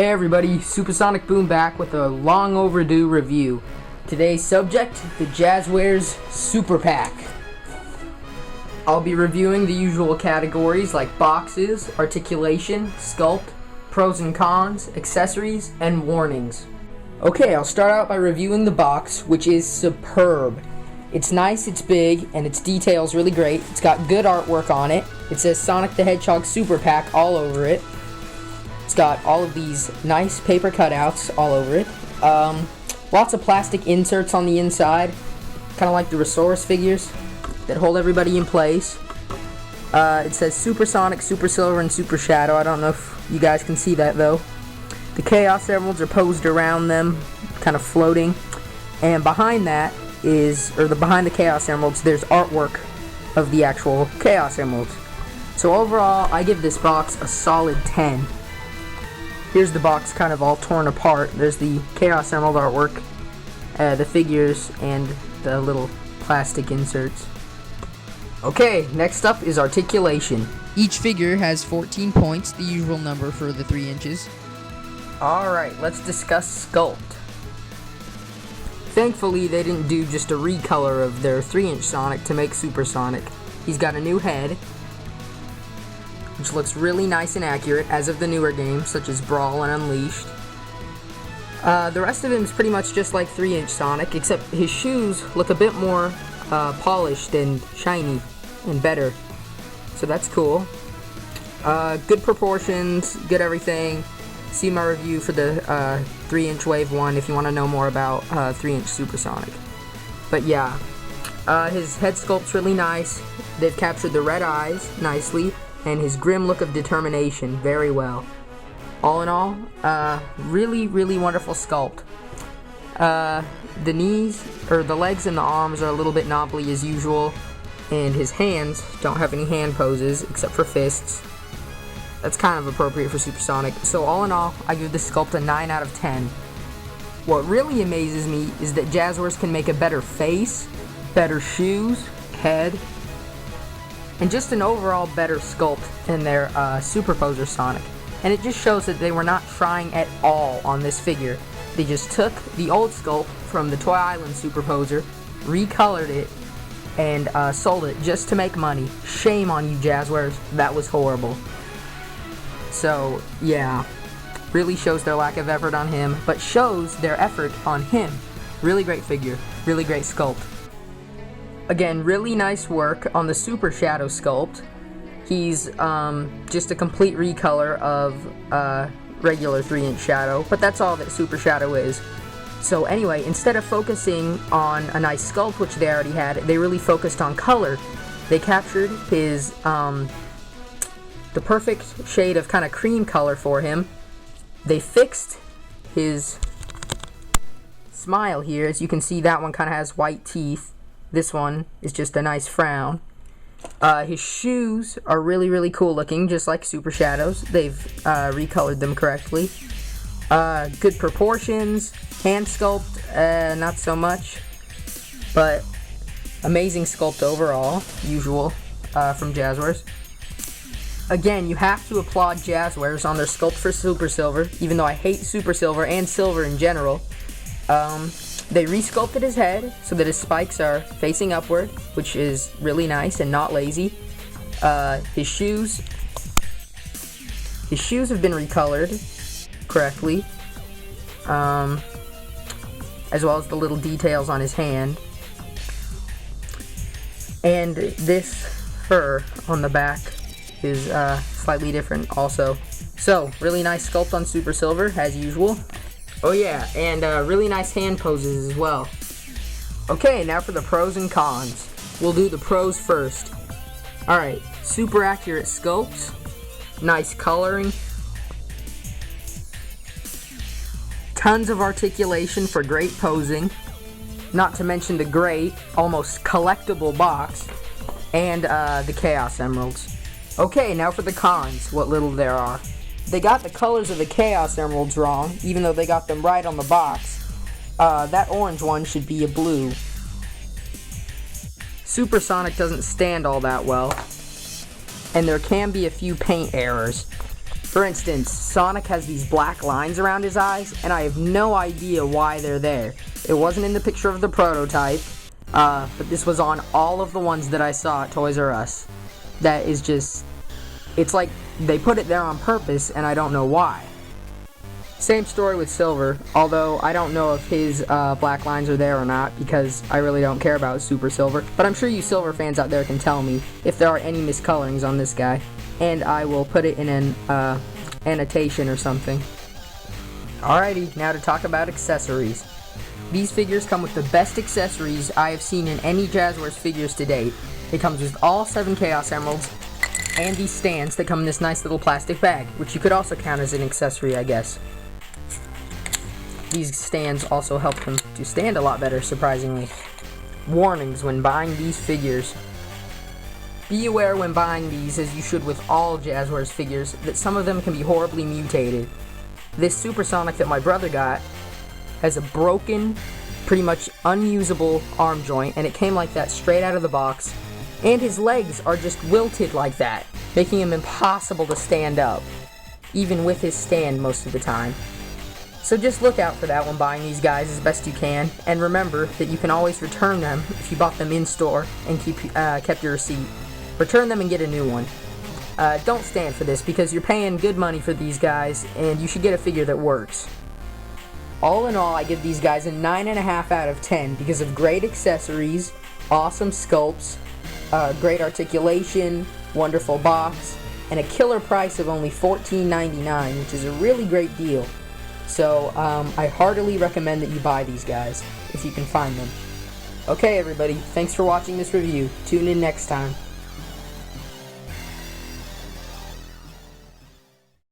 Hey everybody, SupeSonicBoom back with a long overdue review. Today's subject, the Jazwares Super Pack. I'll be reviewing the usual categories like boxes, articulation, sculpt, pros and cons, accessories, and warnings. Okay, I'll start out by reviewing the box, which is superb. It's nice, it's big, and its detail's really great. It's got good artwork on it. It says Sonic the Hedgehog Super Pack all over it. It's got all of these nice paper cutouts all over it. Lots of plastic inserts on the inside, kind of like the Resource figures that hold everybody in place. It says Super Sonic, Super Silver, and Super Shadow. I don't know if you guys can see that though. The Chaos Emeralds are posed around them, kind of floating. And behind that behind the Chaos Emeralds, there's artwork of the actual Chaos Emeralds. So overall, I give this box a solid 10. Here's the box kind of all torn apart. There's the Chaos Emerald artwork, the figures, and the little plastic inserts. Okay, next up is articulation. Each figure has 14 points, the usual number for the 3 inches. Alright, let's discuss sculpt. Thankfully, they didn't do just a recolor of their 3-inch Sonic to make Super Sonic. He's got a new head, which looks really nice and accurate as of the newer games, such as Brawl and Unleashed. The rest of him is pretty much just like 3-inch Sonic, except his shoes look a bit more polished and shiny and better. So that's cool. Good proportions, good everything. See my review for the 3-inch Wave 1 if you want to know more about 3-inch Super Sonic. But yeah, his head sculpt's really nice. They've captured the red eyes nicely, and his grim look of determination very well. All in all, really wonderful sculpt. The knees, or the legs and the arms are a little bit knobbly as usual, and his hands don't have any hand poses except for fists. That's kind of appropriate for Super Sonic. So all in all, I give this sculpt a 9 out of 10. What really amazes me is that Jazwares can make a better face, better shoes, head, and just an overall better sculpt than their Superposer Sonic. And it just shows that they were not trying at all on this figure. They just took the old sculpt from the Toy Island Superposer, recolored it, and sold it just to make money. Shame on you, Jazwares. That was horrible. So, yeah. Really shows their lack of effort on him, but shows their effort on him. Really great figure. Really great sculpt. Again, really nice work on the Super Shadow sculpt. He's just a complete recolor of regular 3-inch Shadow, but that's all that Super Shadow is. So anyway, instead of focusing on a nice sculpt, which they already had, they really focused on color. They captured his, the perfect shade of kind of cream color for him. They fixed his smile here. As you can see, that one kind of has white teeth. This one is just a nice frown. His shoes are really cool looking, just like Super Shadow's. They've recolored them correctly. Good proportions. Hand sculpt, not so much. But amazing sculpt overall, usual, from Jazwares. Again, you have to applaud Jazwares on their sculpt for Super Silver, even though I hate Super Silver and Silver in general. They resculpted his head so that his spikes are facing upward, which is really nice and not lazy. His shoes have been recolored correctly, as well as the little details on his hand. And this fur on the back is slightly different also. So, really nice sculpt on Super Silver, as usual. Oh yeah, and really nice hand poses as well. Okay, now for the pros and cons. We'll do the pros first. Alright, super accurate sculpts, nice coloring, tons of articulation for great posing, not to mention the great, almost collectible box, and the Chaos Emeralds. Okay, now for the cons, what little there are. They got the colors of the Chaos Emeralds wrong, even though they got them right on the box. That orange one should be a blue. Super Sonic doesn't stand all that well, and there can be a few paint errors. For instance, Sonic has these black lines around his eyes, and I have no idea why they're there. It wasn't in the picture of the prototype, but this was on all of the ones that I saw at Toys R Us. That is just, it's like they put it there on purpose, and I don't know why. Same story with Silver, although I don't know if his black lines are there or not, because I really don't care about Super Silver, but I'm sure you Silver fans out there can tell me if there are any miscolorings on this guy, and I will put it in an annotation or something. Alrighty, now to talk about accessories. These figures come with the best accessories I have seen in any Jazwares figures to date. It comes with all 7 Chaos Emeralds, and these stands that come in this nice little plastic bag, which you could also count as an accessory, I guess. These stands also help them to stand a lot better, surprisingly. Warnings when buying these figures. Be aware when buying these, as you should with all Jazwares figures, that some of them can be horribly mutated. This Supersonic that my brother got has a broken, pretty much unusable arm joint, and it came like that straight out of the box. And his legs are just wilted like that, making him impossible to stand up, even with his stand most of the time. So just look out for that when buying these guys as best you can, and remember that you can always return them if you bought them in store and kept your receipt. Return them and get a new one. Don't stand for this, because you're paying good money for these guys, and you should get a figure that works. All in all, I give these guys a 9.5 out of 10 because of great accessories, awesome sculpts, great articulation, wonderful box, and a killer price of only $14.99, which is a really great deal. So, I heartily recommend that you buy these guys, if you can find them. Okay everybody, thanks for watching this review. Tune in next time.